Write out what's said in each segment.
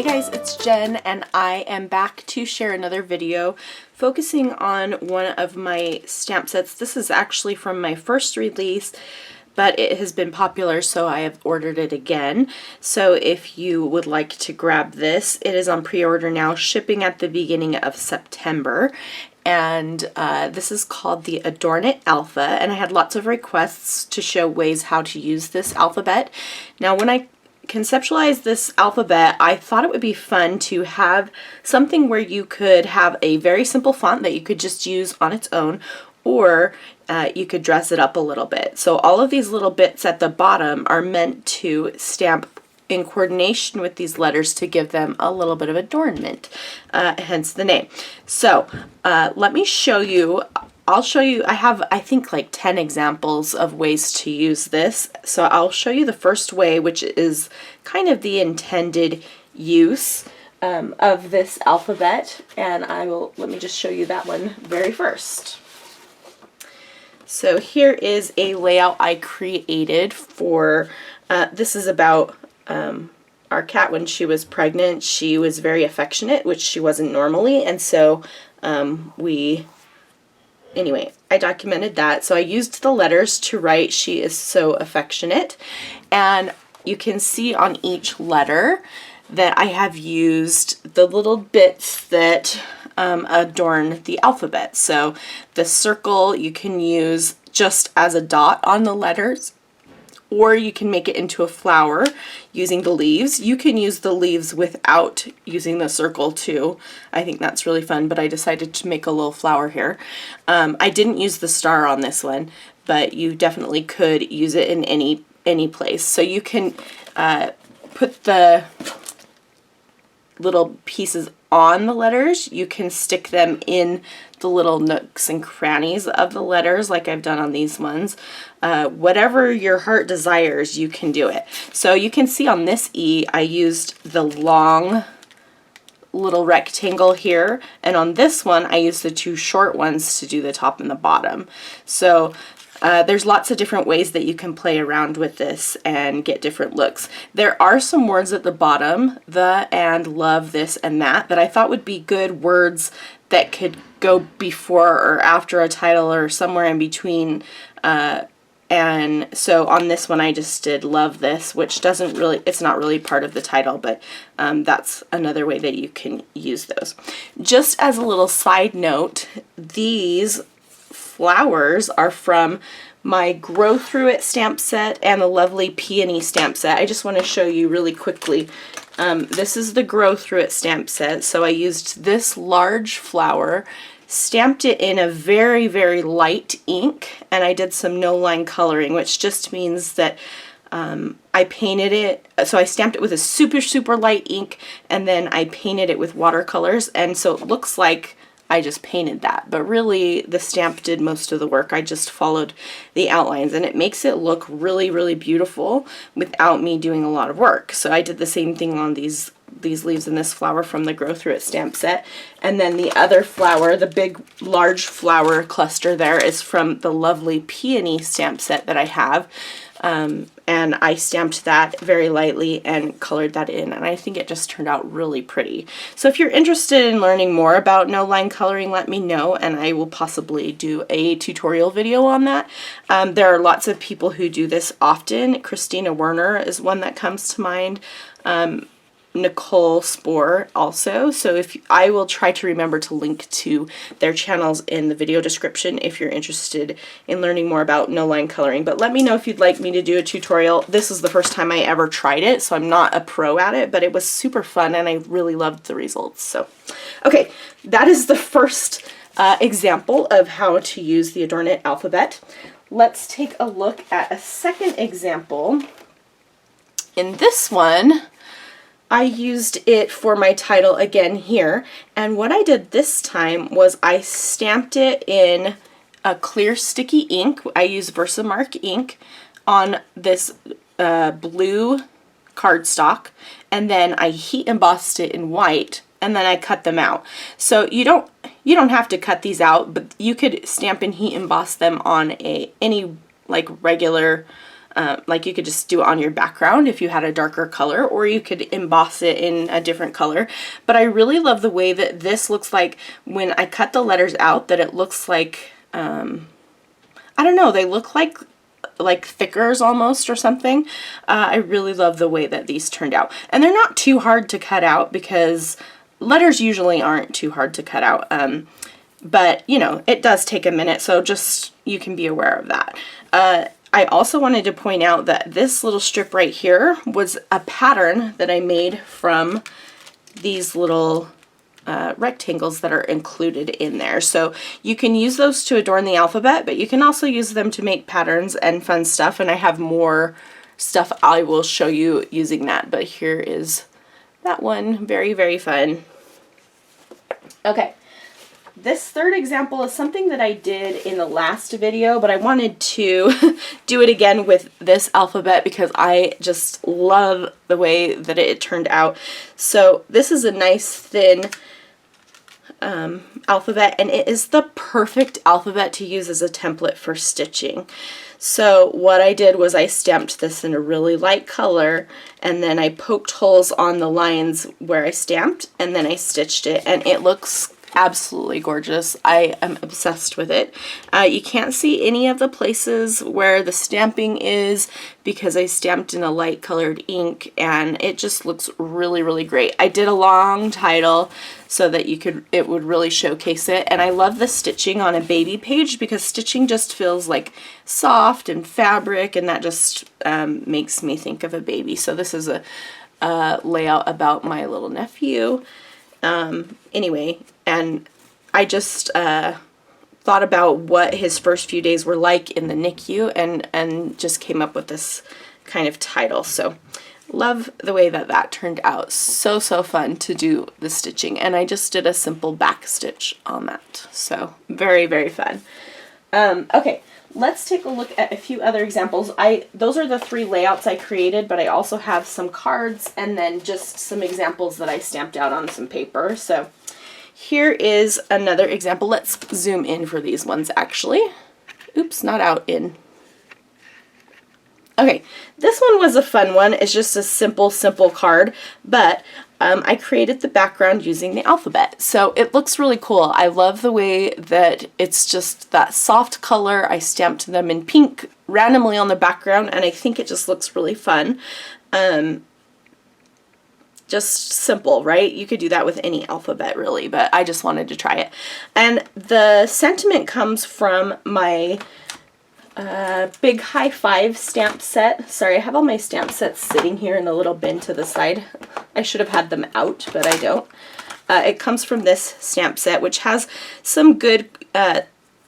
Hey guys, it's Jen and I am back to share another video focusing on one of my stamp sets. This is actually from my first release, but it has been popular, so I have ordered it again. So if you would like to grab this, it is on pre-order now, shipping at the beginning of September. And this is called the Adorn It Alpha, and I had lots of requests to show ways how to use this alphabet. Now when I conceptualized this alphabet, I thought it would be fun to have something where you could have a very simple font that you could just use on its own, or you could dress it up a little bit. So all of these little bits at the bottom are meant to stamp in coordination with these letters to give them a little bit of adornment, hence the name. So let me show you. I'll show you, I have I think like 10 examples of ways to use this. So I'll show you the first way, which is kind of the intended use of this alphabet, and let me just show you that one very first. So here is a layout I created for, this is about our cat when she was pregnant. She was very affectionate, which she wasn't normally, and so anyway, I documented that. So I used the letters to write "she is so affectionate," and you can see on each letter that I have used the little bits that adorn the alphabet. So the circle you can use just as a dot on the letters, or you can make it into a flower using the leaves. You can use the leaves without using the circle too. I think that's really fun, but I decided to make a little flower here. I didn't use the star on this one, but you definitely could use it in any place. So you can put the little pieces on the letters. You can stick them in the little nooks and crannies of the letters like I've done on these ones. Whatever your heart desires, you can do it. So you can see on this E, I used the long little rectangle here, and on this one I used the two short ones to do the top and the bottom. So there's lots of different ways that you can play around with this and get different looks. There are some words at the bottom, the, and, love, this, and that I thought would be good words that could go before or after a title or somewhere in between. And so on this one I just did love this, which doesn't really, it's not really part of the title, but that's another way that you can use those. Just as a little side note, these flowers are from my Grow Through It stamp set and the lovely Peony stamp set. I just want to show you really quickly. This is the Grow Through It stamp set. So I used this large flower, stamped it in a very, very light ink, and I did some no-line coloring, which just means that I painted it, so I stamped it with a super, super light ink, and then I painted it with watercolors, and so it looks like I just painted that, but really the stamp did most of the work. I just followed the outlines, and it makes it look really, really beautiful without me doing a lot of work. So I did the same thing on these leaves and this flower from the Grow Through It stamp set. And then the other flower, the big large flower cluster there, is from the lovely Peony stamp set that I have. And I stamped that very lightly and colored that in, and I think it just turned out really pretty. So if you're interested in learning more about no-line coloring, let me know, and I will possibly do a tutorial video on that. There are lots of people who do this often. Christina Werner is one that comes to mind. Nicole Spohr also. So I will try to remember to link to their channels in the video description if you're interested in learning more about no-line coloring. But let me know if you'd like me to do a tutorial. This is the first time I ever tried it, so I'm not a pro at it, but it was super fun and I really loved the results. So, okay, that is the first example of how to use the Adorn It alphabet. Let's take a look at a second example. In this one, I used it for my title again here, and what I did this time was I stamped it in a clear sticky ink. I used Versamark ink on this blue cardstock, and then I heat embossed it in white, and then I cut them out. So you don't have to cut these out, but you could stamp and heat emboss them on any like regular Like you could just do it on your background if you had a darker color, or you could emboss it in a different color. But I really love the way that this looks like when I cut the letters out, that it looks like, I don't know, they look like thickers almost or something. I really love the way that these turned out. And they're not too hard to cut out because letters usually aren't too hard to cut out. But, you know, it does take a minute, so just, you can be aware of that. I also wanted to point out that this little strip right here was a pattern that I made from these little rectangles that are included in there. So you can use those to adorn the alphabet, but you can also use them to make patterns and fun stuff, and I have more stuff I will show you using that, but here is that one. Very, very fun. Okay. This third example is something that I did in the last video, but I wanted to do it again with this alphabet because I just love the way that it turned out. So this is a nice thin alphabet, and it is the perfect alphabet to use as a template for stitching. So what I did was I stamped this in a really light color, and then I poked holes on the lines where I stamped, and then I stitched it, and it looks absolutely gorgeous. I am obsessed with it. You can't see any of the places where the stamping is because I stamped in a light colored ink, and it just looks really, really great. I did a long title so that it would really showcase it, and I love the stitching on a baby page because stitching just feels like soft and fabric, and that just makes me think of a baby. So this is a layout about my little nephew. Anyway, and I just thought about what his first few days were like in the NICU, and just came up with this kind of title. So love the way that that turned out. So fun to do the stitching, and I just did a simple back stitch on that. So very, very fun. Okay, let's take a look at a few other examples. Those are the 3 layouts I created, but I also have some cards and then just some examples that I stamped out on some paper. So here is another example. Let's zoom in for these ones actually. Oops, not out, in. Okay, this one was a fun one. It's just a simple card, but I created the background using the alphabet. So it looks really cool. I love the way that it's just that soft color. I stamped them in pink randomly on the background, and I think it just looks really fun. Just simple, right? You could do that with any alphabet really, but I just wanted to try it. And the sentiment comes from my big high five stamp set. Sorry, I have all my stamp sets sitting here in the little bin to the side. I should have had them out, but I don't. It comes from this stamp set, which has some good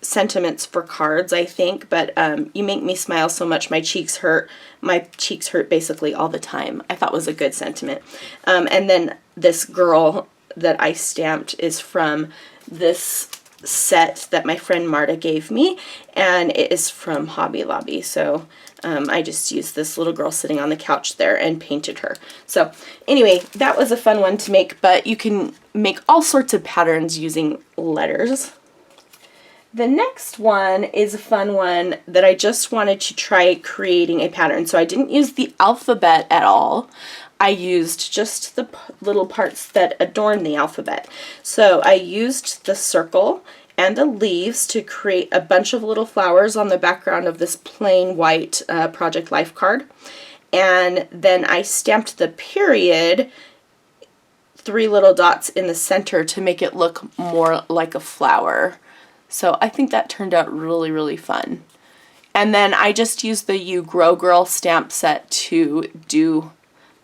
sentiments for cards, I think, but you make me smile so much my cheeks hurt. My cheeks hurt basically all the time. I thought was a good sentiment. And then this girl that I stamped is from this set that my friend Marta gave me, and it is from Hobby Lobby. So I just used this little girl sitting on the couch there and painted her. So anyway, that was a fun one to make, but you can make all sorts of patterns using letters. The next one is a fun one that I just wanted to try creating a pattern. So I didn't use the alphabet at all. I used just the little parts that adorn the alphabet. So I used the circle and the leaves to create a bunch of little flowers on the background of this plain white Project Life card. And then I stamped the period 3 little dots in the center to make it look more like a flower. So I think that turned out really, really fun. And then I just used the You Grow Girl stamp set to do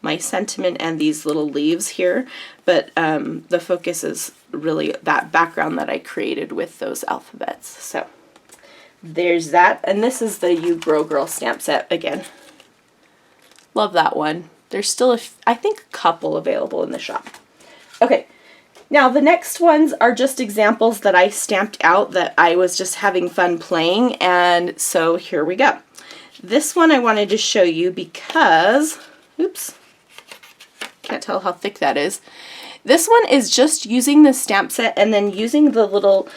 my sentiment and these little leaves here, but the focus is really that background that I created with those alphabets. So there's that, and this is the You Grow Girl stamp set again. Love that one. There's still, I think, a couple available in the shop. Okay, now the next ones are just examples that I stamped out that I was just having fun playing, and so here we go. This one I wanted to show you because, oops, can't tell how thick that is. This one is just using the stamp set and then using the little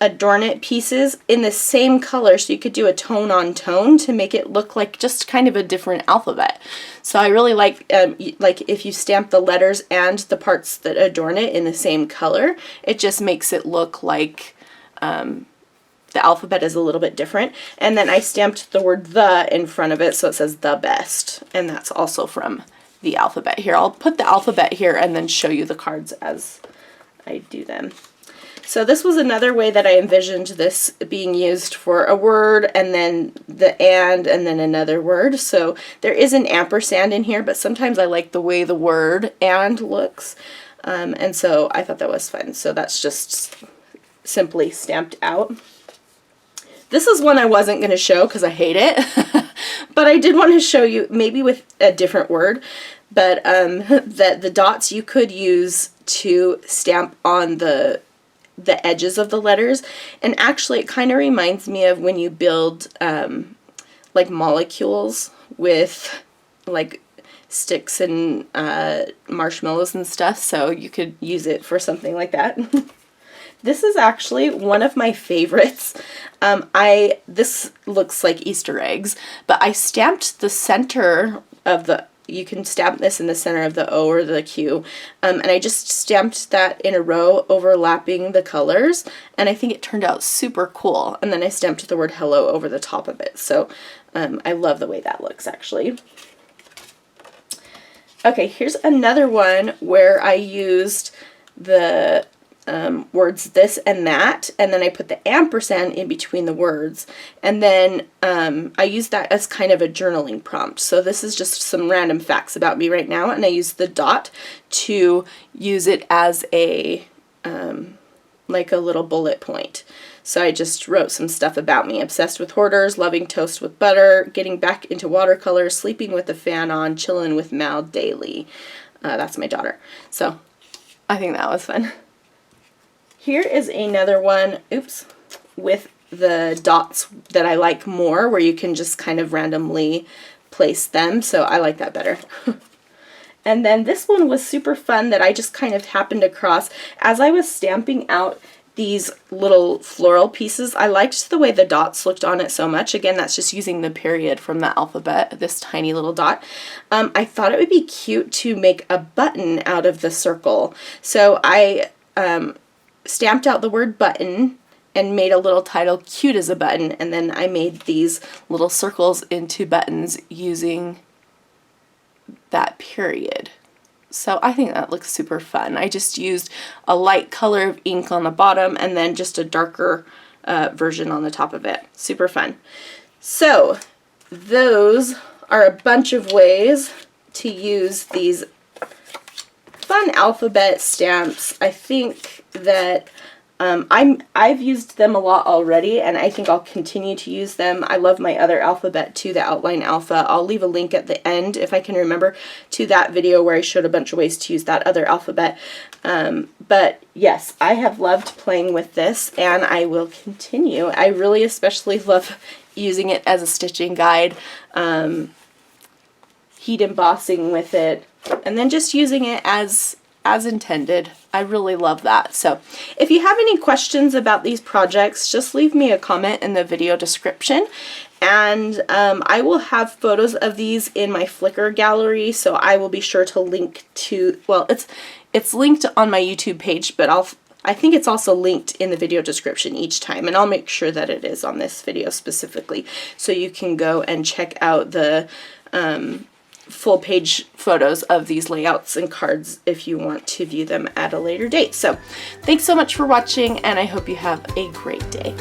Adorn It pieces in the same color, so you could do a tone on tone to make it look like just kind of a different alphabet. So I really like if you stamp the letters and the parts that adorn it in the same color, it just makes it look like the alphabet is a little bit different. And then I stamped the word "the" in front of it, so it says "the best," and that's also from the alphabet. Here, I'll put the alphabet here and then show you the cards as I do them. So this was another way that I envisioned this being used for a word and then the and then another word. So there is an ampersand in here, but sometimes I like the way the word and looks. And so I thought that was fun. So that's just simply stamped out. This is one I wasn't going to show because I hate it, but I did want to show you maybe with a different word. But that the dots you could use to stamp on the edges of the letters, and actually it kind of reminds me of when you build like molecules with like sticks and marshmallows and stuff, so you could use it for something like that. This is actually one of my favorites. This looks like Easter eggs, but I stamped the center of the, you can stamp this in the center of the O or the Q, and I just stamped that in a row overlapping the colors, and I think it turned out super cool. And then I stamped the word hello over the top of it, so I love the way that looks actually. Okay, here's another one where I used the words this and that, and then I put the ampersand in between the words, and then I used that as kind of a journaling prompt. So this is just some random facts about me right now, and I used the dot to use it as a like a little bullet point. So I just wrote some stuff about me: obsessed with hoarders, loving toast with butter, getting back into watercolor, sleeping with the fan on, chilling with Mal daily. That's my daughter. So I think that was fun. Here is another one, oops, with the dots that I like more, where you can just kind of randomly place them, so I like that better. And then this one was super fun that I just kind of happened across. As I was stamping out these little floral pieces, I liked the way the dots looked on it so much. Again, that's just using the period from the alphabet, this tiny little dot. I thought it would be cute to make a button out of the circle. So I stamped out the word button and made a little title, cute as a button, and then I made these little circles into buttons using that period. So I think that looks super fun. I just used a light color of ink on the bottom and then just a darker version on the top of it. Super fun. So those are a bunch of ways to use these fun alphabet stamps. I think that I've used them a lot already, and I think I'll continue to use them. I love my other alphabet too, the Outline Alpha. I'll leave a link at the end, if I can remember, to that video where I showed a bunch of ways to use that other alphabet. But yes, I have loved playing with this, and I will continue. I really especially love using it as a stitching guide, heat embossing with it, and then just using it as intended. I really love that. So if you have any questions about these projects, just leave me a comment in the video description, and I will have photos of these in my Flickr gallery, so I will be sure to link to, well, it's linked on my YouTube page, but I think it's also linked in the video description each time, and I'll make sure that it is on this video specifically, so you can go and check out the full page photos of these layouts and cards if you want to view them at a later date. So thanks so much for watching, and I hope you have a great day.